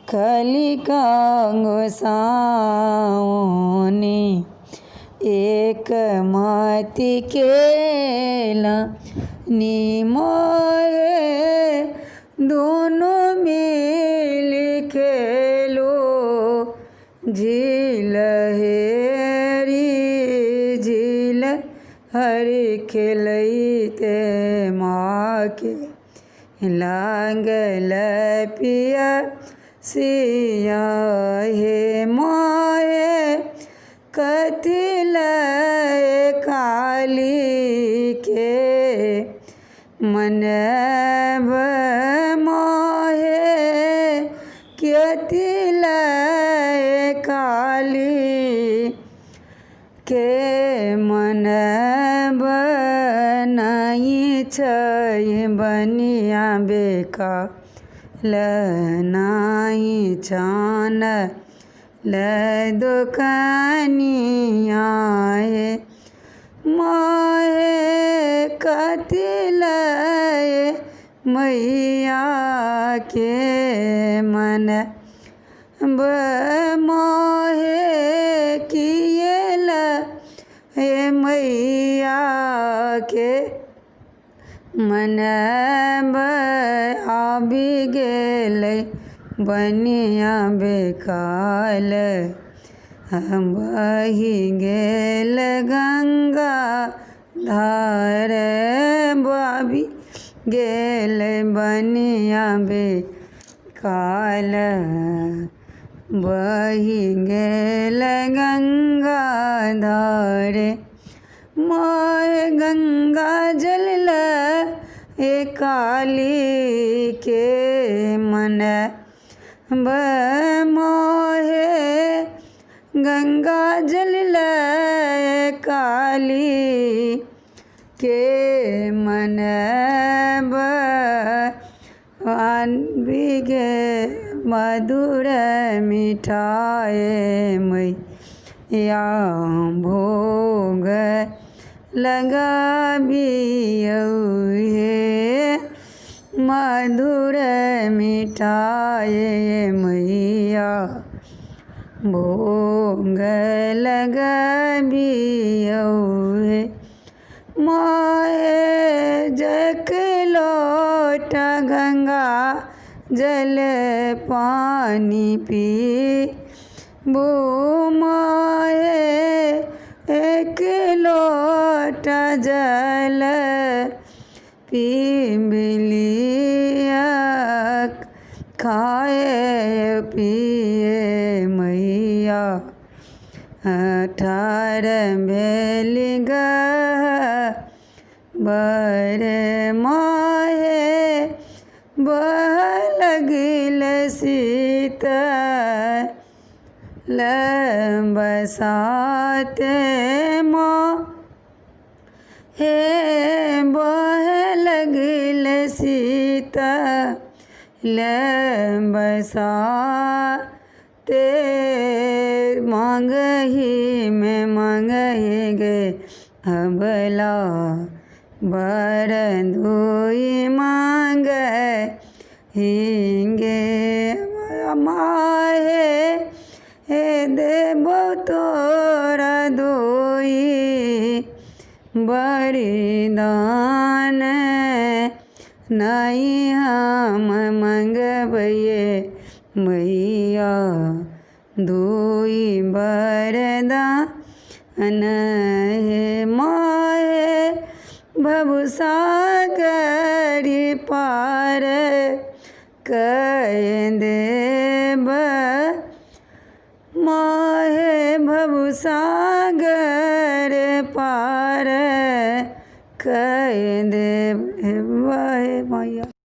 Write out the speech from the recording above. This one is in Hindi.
खलिकांगोसाओनी एक मति केला निमोए दोनों मिल खेलो झील हेरी झील हरि खेलते माँ के लागल पिया सिया हे मोहे कथिल काली के मन मोहे कथिल काली के मन बनाई छै बनिया बेका लनाई चान ल दुकानिया हे मोहे कथिल मैया के मन मोहे किएल हे मैया के मन आबि गेल बनिया बेकाल बहि गेल गंगा धार बाबी गेल बनिया बेकाल बहि गेल गंगा धार मोहे गंगा जल हे काली के मन मोहे गंगा जल काली के मन बिगे मधुर मिठाए मैया भोग लगाबियौ हे मधुर मिठाए मैया भोग लगाबियौ हे मोहे जक लोटा गंगा जल पानी पी बो मोहे एक लोटा जल पीबिलिया खाए पिए मैया 18 भेल बर मोहे बह लगिल शीत बसाते हे बह लगिल शीत बसाते मांगही में मांगही गे अबला बर धोई मांग हिंगे माहे हे देबो तोरा दोई बरिदान नहीं हम मंगबैये मैया दोई बरदान हे मोहे भवसागरी पार कह देब मोहे भवसागर पार कह देब मैया।